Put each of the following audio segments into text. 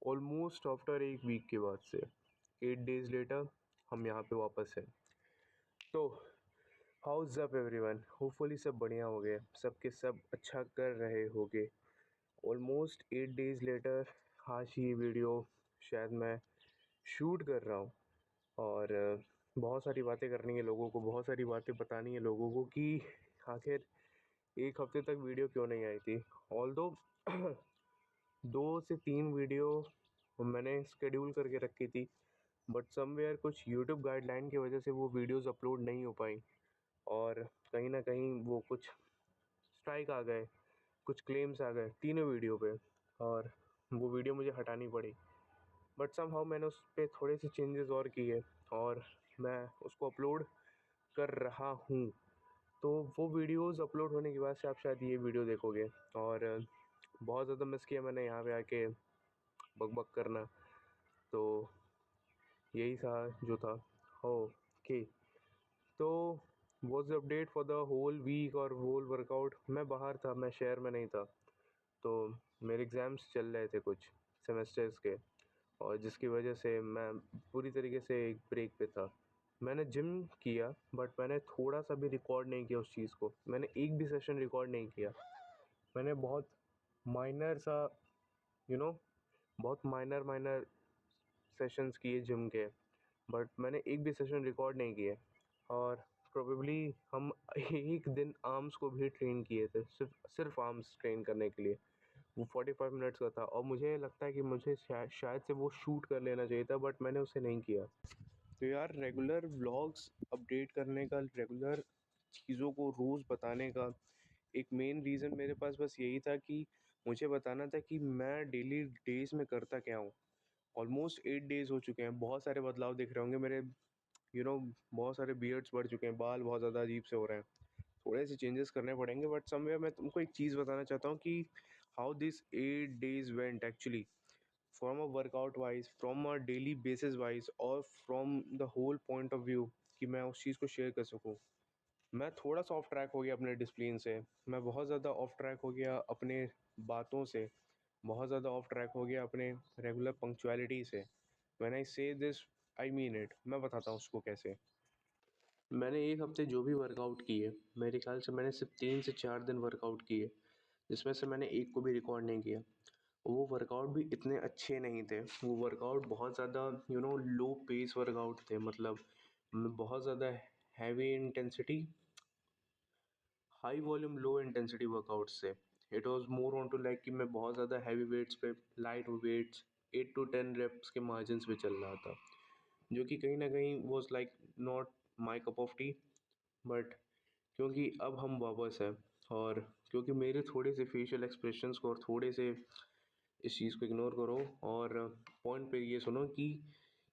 Almost after एक week के बाद से 8 डेज लेटर हम यहाँ पे वापस हैं। तो हाउस अप एवरीवन, होपफुली सब बढ़िया हो गए, सबके सब अच्छा कर रहे होगे। ऑलमोस्ट 8 डेज लेटर आज ही ये वीडियो शायद मैं शूट कर रहा हूँ और बहुत सारी बातें करनी है लोगों को, बहुत सारी बातें बतानी है लोगों को कि आखिर एक हफ्ते तक वीडियो क्यों नहीं आई थी। ऑल्दो 2 से 3 वीडियो मैंने शेड्यूल करके रखी थी, बट समवेयर कुछ यूट्यूब गाइडलाइन की वजह से वो वीडियोस अपलोड नहीं हो पाई और कहीं ना कहीं वो कुछ स्ट्राइक आ गए, कुछ क्लेम्स आ गए तीनों वीडियो पे और वो वीडियो मुझे हटानी पड़ी। बट समहाउ मैंने उस पर थोड़े से चेंजेस और किए और मैं उसको अपलोड कर रहा हूँ। तो वो वीडियोस अपलोड होने के बाद से आप शायद ये वीडियो देखोगे और बहुत ज़्यादा मिस किया मैंने यहाँ पे आके बक करना। तो यही था जो था। ओके, तो was update for the whole week और होल वर्कआउट। मैं बाहर था, मैं शहर में नहीं था, तो मेरे एग्ज़ाम्स चल रहे थे कुछ सेमेस्टर्स के और जिसकी वजह से मैं पूरी तरीके से एक ब्रेक पे था। मैंने जिम किया बट मैंने थोड़ा सा भी रिकॉर्ड नहीं किया उस चीज़ को, मैंने एक भी सेशन रिकॉर्ड नहीं किया। मैंने बहुत माइनर सा यू नो बहुत माइनर सेशंस किए जिम के, बट मैंने एक भी सेशन रिकॉर्ड नहीं किए। और प्रोबेबली हम एक दिन आर्म्स को भी ट्रेन किए थे, सिर्फ आर्म्स ट्रेन करने के लिए। वो 45 मिनट्स का था और मुझे लगता है कि मुझे शायद से वो शूट कर लेना चाहिए था, बट मैंने उसे नहीं किया। तो यार, रेगुलर व्लॉग्स अपडेट करने का, रेगुलर चीज़ों को रोज़ बताने का एक मेन रीज़न मेरे पास बस यही था कि मुझे बताना था कि मैं डेली डेज़ में करता क्या हूँ। ऑलमोस्ट 8 डेज़ हो चुके हैं, बहुत सारे बदलाव दिख रहे होंगे मेरे, बहुत सारे बियर्ड्स बढ़ चुके हैं, बाल बहुत ज़्यादा अजीब से हो रहे हैं, थोड़े से चेंजेस करने पड़ेंगे। बट समवेयर मैं तुमको एक चीज़ बताना चाहता हूँ कि how this 8 days went actually, from a workout wise, from a daily basis wise और from the whole point of view, कि मैं उस चीज़ को शेयर कर सकूँ। मैं थोड़ा सा ऑफ ट्रैक हो गया अपने डिसिप्लिन से, मैं बहुत ज़्यादा ऑफ ट्रैक हो गया अपने बातों से, बहुत ज़्यादा ऑफ ट्रैक हो गया अपने रेगुलर पंक्चुअलिटी से। व्हेन आई से दिस, आई मीन इट। मैं बताता हूँ उसको कैसे। मैंने एक हफ्ते जो भी वर्कआउट किए, मेरे ख्याल से मैंने सिर्फ 3 से 4 दिन वर्कआउट किए, जिसमें से मैंने एक को भी रिकॉर्ड नहीं किया। वो वर्कआउट भी इतने अच्छे नहीं थे, वो वर्कआउट बहुत ज़्यादा लो पेस वर्कआउट थे, मतलब बहुत ज़्यादा heavy intensity, high volume low intensity workouts से। It was more on to like कि मैं बहुत ज़्यादा हैवी वेट्स पे, लाइट वेट्स 8 to 10 रेप्स के मार्जिन पे चल रहा था, जो कि कहीं ना कहीं was like not my cup of tea. But क्योंकि अब हम वापस हैं और क्योंकि मेरे थोड़े से फेशियल एक्सप्रेशंस को और थोड़े से इस चीज़ को इग्नोर करो और पॉइंट पे ये सुनो कि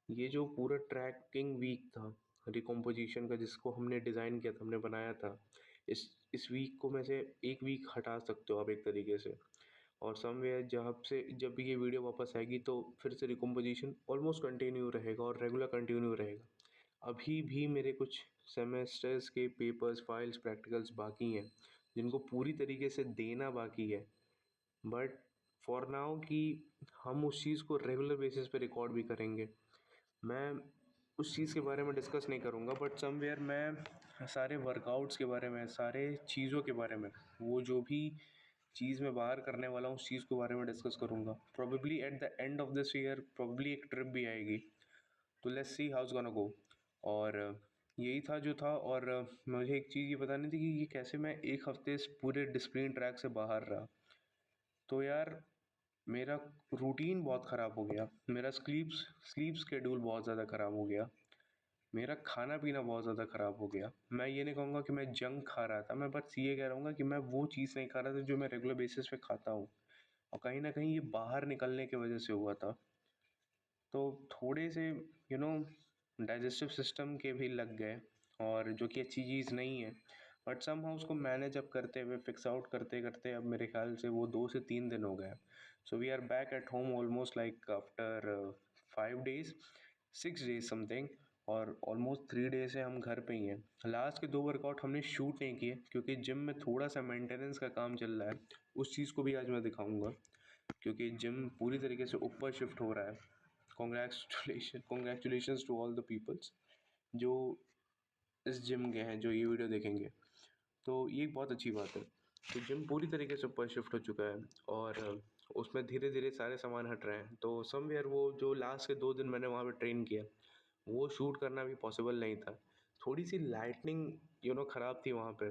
ये जो पूरा ट्रैकिंग वीक था रिकॉम्पोजिशन का, जिसको हमने डिज़ाइन किया था, हमने बनाया था, इस वीक को में से एक वीक हटा सकते हो आप एक तरीके से। और समवेयर जब भी ये वीडियो वापस आएगी तो फिर से रिकॉम्पोजिशन ऑलमोस्ट कंटिन्यू रहेगा और रेगुलर कंटिन्यू रहेगा। अभी भी मेरे कुछ सेमेस्टर्स के पेपर्स, फाइल्स, प्रैक्टिकल्स बाकी हैं, जिनको पूरी तरीके से देना बाकी है। बट फॉर नाउ कि हम उस चीज़ को रेगुलर बेसिस पे रिकॉर्ड भी करेंगे, मैं उस चीज़ के बारे में डिस्कस नहीं करूँगा। बट समवेयर मैं सारे वर्कआउट्स के बारे में, सारे चीज़ों के बारे में, वो जो भी चीज़ मैं बाहर करने वाला हूँ उस चीज़ के बारे में डिस्कस करूँगा। Probably at the end of this year probably एक ट्रिप भी आएगी, तो let's see how it's gonna go. और यही था जो था। और मुझे एक चीज़ ये बतानी थी कि ये कैसे मैं एक हफ्ते इस पूरे डिसिप्लिन ट्रैक से बाहर रहा। तो यार, मेरा रूटीन बहुत ख़राब हो गया, मेरा स्लीप शेड्यूल बहुत ज़्यादा ख़राब हो गया, मेरा खाना पीना बहुत ज़्यादा ख़राब हो गया। मैं ये नहीं कहूँगा कि मैं जंक खा रहा था, मैं बस ये कह रहा हूँ कि मैं वो चीज़ नहीं खा रहा था जो मैं रेगुलर बेसिस पे खाता हूँ, और कहीं ना कहीं ये बाहर निकलने की वजह से हुआ था। तो थोड़े से डाइजेस्टिव सिस्टम के भी लग गए, और जो कि अच्छी चीज़ नहीं है। बट समहाउ उसको मैनेज अप करते हुए, फिक्स आउट करते करते, अब मेरे ख्याल से वो 2 से 3 दिन हो गए। So we are back at home almost like after 5 days, 6 days something. और ऑलमोस्ट 3 डेज से हम घर पे ही हैं। लास्ट के 2 वर्कआउट हमने शूट नहीं किए क्योंकि जिम में थोड़ा सा मेंटेनेंस का काम चल रहा है, उस चीज़ को भी आज मैं दिखाऊंगा। क्योंकि जिम पूरी तरीके से ऊपर शिफ्ट हो रहा है। Congratulations to all the peoples जो इस जिम के हैं, जो ये वीडियो देखेंगे। तो ये एक बहुत अच्छी बात है। तो जिम पूरी तरीके से ऊपर शिफ्ट हो चुका है और उसमें धीरे धीरे सारे सामान हट रहे हैं। तो समवेयर वो जो लास्ट के 2 दिन मैंने वहाँ पे ट्रेन किया, वो शूट करना भी पॉसिबल नहीं था। थोड़ी सी लाइटनिंग ख़राब थी वहाँ पे,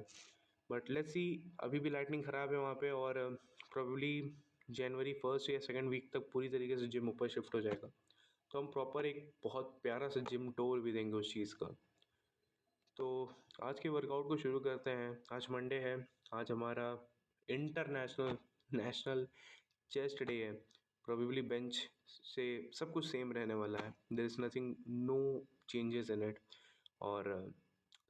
बट लेट्स सी। अभी भी लाइटनिंग ख़राब है वहाँ पे और प्रोबेबली जनवरी 1 या 2 वीक तक पूरी तरीके से जिम ऊपर शिफ्ट हो जाएगा। तो हम प्रॉपर एक बहुत प्यारा सा जिम टूर भी देंगे उस चीज़ का। तो आज के वर्कआउट को शुरू करते हैं। आज मंडे है। आज हमारा इंटरनेशनल नेशनल चेस्ट डे है। प्रोबेबली बेंच से सब कुछ सेम रहने वाला है। There is nothing, no changes in it. और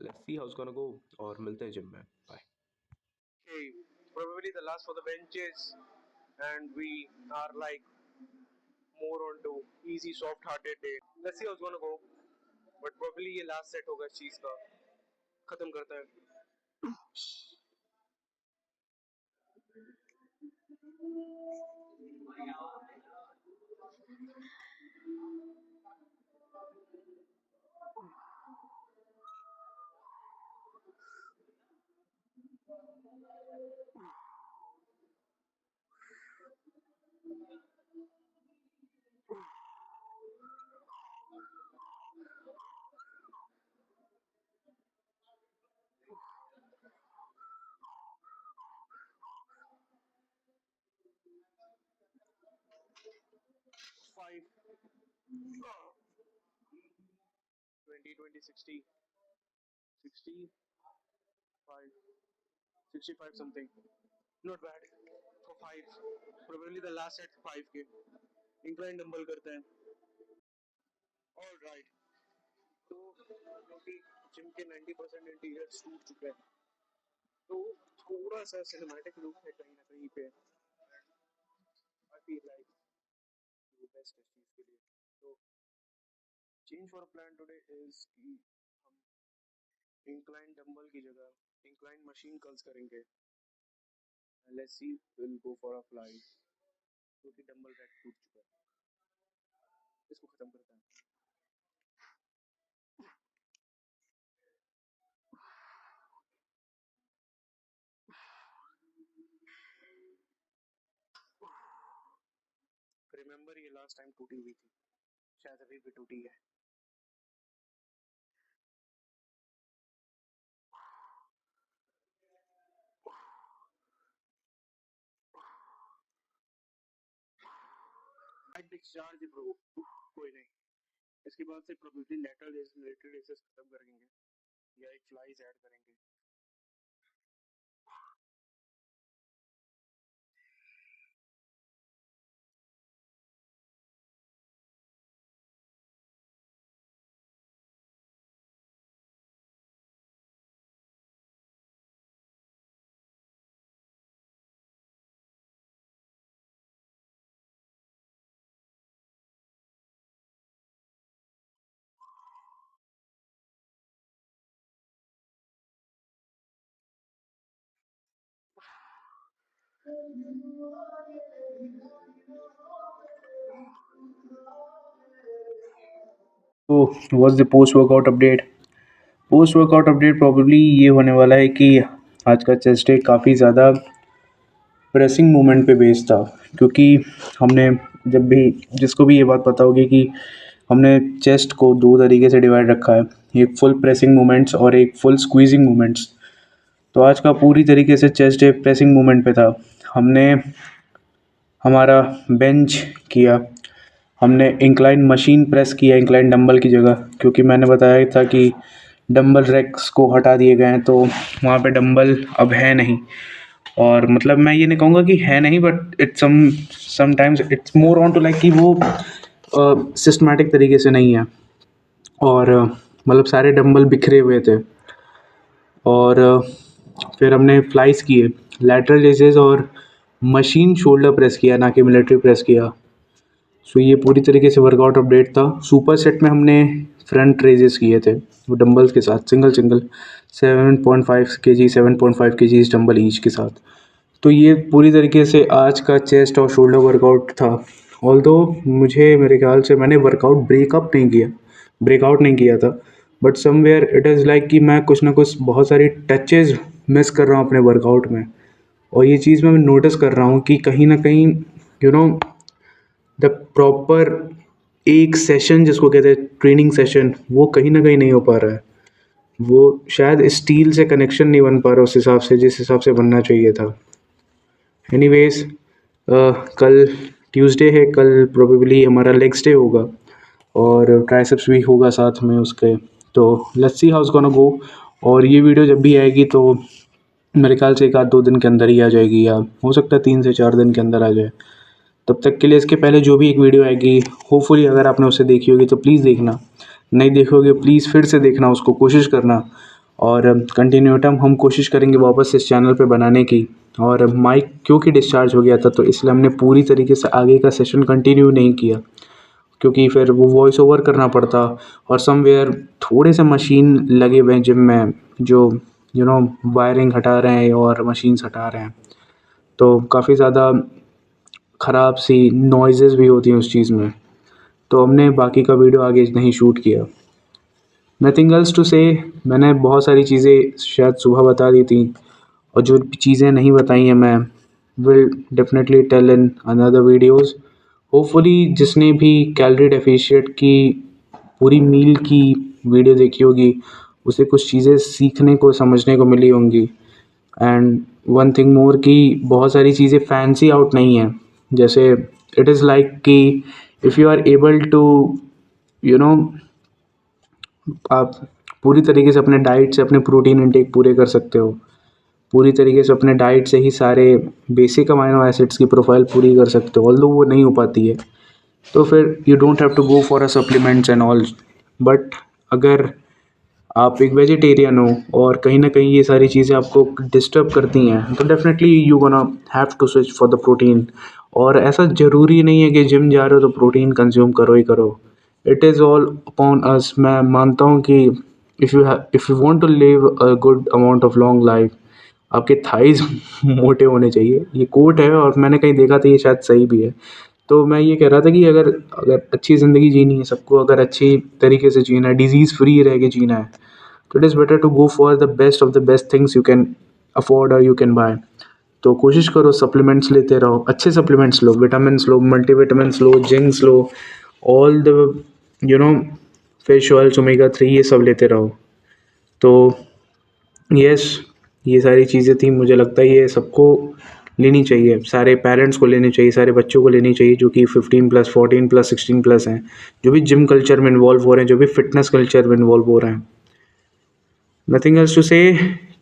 let's see how it's gonna go. और मिलते हैं जिम में। Bye. Okay, probably the last for the benches, and we are like more on to easy, soft-hearted day. Let's see how it's gonna go. But probably ये last set होगा इस चीज का, खत्म करता है. 5, 20, 20, 60, 60, 5, 65 something. Not bad for 5. Probably the last set 5 के. Incline dumbbell करते हैं. All right. तो क्योंकि जिम के 90% इंटीरियर्स टूट चुके हैं, तो थोड़ा सा सिनेमैटिक लुक है कहीं ना कहीं पे. आई फील लाइक वो बेस्ट है इस चीज के लिए. तो change for plan today is कि हम इंक्लाइन डंबल की जगह इंक्लाइन मशीन कर्ल्स करेंगे. Let's see, will go for a fly क्योंकि डंबल रैक टूट चुका है. इसको खत्म करते हैं. रिमेंबर ये लास्ट टाइम टूटी हुई थी, शायद अभी भी टूटी है. आई डिस्चार्ज ब्रो. कोई नहीं, इसके बाद से प्रोबेबली लेटरल रेसेस खत्म करेंगे या एक फ्लाइज ऐड करेंगे. तो was the post workout update probably ये होने वाला है कि आज का चेस्ट डे काफ़ी ज़्यादा प्रेसिंग मूवमेंट पे बेस्ड था, क्योंकि हमने जब भी जिसको भी ये बात पता होगी कि हमने चेस्ट को 2 तरीके से डिवाइड रखा है, एक फुल प्रेसिंग मूवमेंट्स और एक फुल स्क्वीजिंग मूवमेंट्स. तो आज का पूरी तरीके से चेस्ट डे प्रेसिंग मूवमेंट पे था. हमने हमारा बेंच किया, हमने इंक्लाइन मशीन प्रेस किया इंक्लाइन डंबल की जगह, क्योंकि मैंने बताया था कि डंबल रैक्स को हटा दिए गए हैं, तो वहाँ पे डंबल अब है नहीं. और मतलब मैं ये नहीं कहूँगा कि है नहीं, but it's sometimes it's more on to like कि वो सिस्टमेटिक तरीके से नहीं है. और मतलब सारे डंबल बिखरे हुए थे. और फिर हमने फ्लाइज किए, लैटरल रेजेस और मशीन शोल्डर प्रेस किया, ना कि मिलिट्री प्रेस किया. सो ये पूरी तरीके से वर्कआउट अपडेट था. सुपर सेट में हमने फ्रंट रेजेस किए थे वो डंबल्स के साथ, single 7.5 kg 7.5 kg dumbbell each के साथ. तो ये पूरी तरीके से आज का चेस्ट और शोल्डर वर्कआउट था। ऑल्दो मुझे मेरे ख्याल से मैंने वर्कआउट ब्रेकआउट नहीं किया था, but somewhere it is like कि मैं कुछ ना कुछ बहुत सारी टचेज़ मिस कर रहा हूँ अपने वर्कआउट में। और ये चीज़ मैं नोटिस कर रहा हूँ कि कहीं ना कहीं द प्रॉपर एक सेशन जिसको कहते हैं ट्रेनिंग सेशन, वो कहीं ना कहीं नहीं हो पा रहा है। वो शायद स्टील से कनेक्शन नहीं बन पा रहा उस हिसाब से जिस हिसाब से बनना चाहिए था। एनीवेज, कल ट्यूसडे है, कल प्रोबेबली हमारा लेग्स डे होगा और ट्राइसेप्स भी होगा साथ में उसके। तो let's see how it's gonna go. और ये वीडियो जब भी आएगी तो मेरे ख्याल से 1-2 दिन के अंदर ही आ जाएगी, या हो सकता है 3 से 4 दिन के अंदर आ जाए। तब तक के लिए इसके पहले जो भी एक वीडियो आएगी, होपफुली अगर आपने उसे देखी होगी तो प्लीज़ देखना, नहीं देखोगे प्लीज़ फिर से देखना उसको, कोशिश करना। और कंटिन्यूटम हम कोशिश करेंगे वापस इस चैनल पे बनाने की। और माइक क्योंकि डिस्चार्ज हो गया था तो इसलिए हमने पूरी तरीके से आगे का सेशन कंटिन्यू नहीं किया, क्योंकि फिर वो वॉइस ओवर करना पड़ता। और समवेयर थोड़े से मशीन लगे हुए हैं जिम में, जो वायरिंग हटा रहे हैं और मशीन्स हटा रहे हैं, तो काफ़ी ज़्यादा ख़राब सी नॉइज़ेस भी होती हैं उस चीज़ में। तो हमने बाकी का वीडियो आगे नहीं शूट किया। नथिंग एल्स टू से, मैंने बहुत सारी चीज़ें शायद सुबह बता दी थी, और जो चीज़ें नहीं बताई हैं मैं will definitely tell in another videos. Hopefully जिसने भी कैलोरी डेफिशिएट की पूरी मील की वीडियो देखी होगी उसे कुछ चीज़ें सीखने को समझने को मिली होंगी। एंड वन थिंग मोर कि बहुत सारी चीज़ें फैंसी आउट नहीं है। जैसे इट इज़ लाइक कि if you are able to you know आप पूरी तरीके से अपने डाइट से अपने प्रोटीन इनटेक पूरे कर सकते हो, पूरी तरीके से अपने डाइट से ही सारे बेसिक अमाइनो एसिड्स की प्रोफाइल पूरी कर सकते हो, ऑल्दो वो नहीं हो पाती है। तो फिर you don't have to go for a supplements and all. But अगर आप एक वेजिटेरियन हो और कहीं ना कहीं ये सारी चीज़ें आपको डिस्टर्ब करती हैं तो definitely you gonna have to switch for the protein. और ऐसा ज़रूरी नहीं है कि जिम जा रहे हो तो प्रोटीन कंज्यूम करो ही करो। It is all upon us. मैं मानता हूँ कि if you want to live a good amount of long life, आपके थाइज़ मोटे होने चाहिए। ये कोट है और मैंने कहीं देखा था, ये शायद सही भी है। तो मैं ये कह रहा था कि अगर अगर अच्छी ज़िंदगी जीनी है सबको, अगर अच्छी तरीके से जीना है, डिज़ीज़ फ्री रह के जीना है, तो it is better to go for the best of the best things you can afford और यू कैन बाय। तो कोशिश करो सप्लीमेंट्स लेते रहो, अच्छे सप्लीमेंट्स लो, विटामिन्स लो, मल्टीविटामिन्स लो, जिंक्स लो, all the you know fish oils, omega 3, ये सब लेते रहो। तो यस, ये सारी चीज़ें थी, मुझे लगता है ये सबको लेनी चाहिए, सारे पेरेंट्स को लेनी चाहिए, सारे बच्चों को लेनी चाहिए जो कि 15+, 14+, 16+ हैं, जो भी जिम कल्चर में इन्वॉल्व हो रहे हैं, जो भी फिटनेस कल्चर में इन्वॉल्व हो रहे हैं। नथिंग एल्स टू से,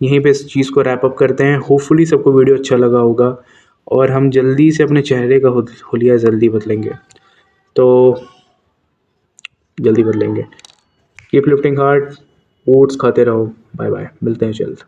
यहीं पे इस चीज़ को रैप अप करते हैं। होपफुली सबको वीडियो अच्छा लगा होगा और हम जल्दी से अपने चेहरे का हुलिया जल्दी बदलेंगे, तो जल्दी बदलेंगे। कीप लिफ्टिंग हार्ड, ओट्स खाते रहो। बाय बाय, मिलते हैं जल्द।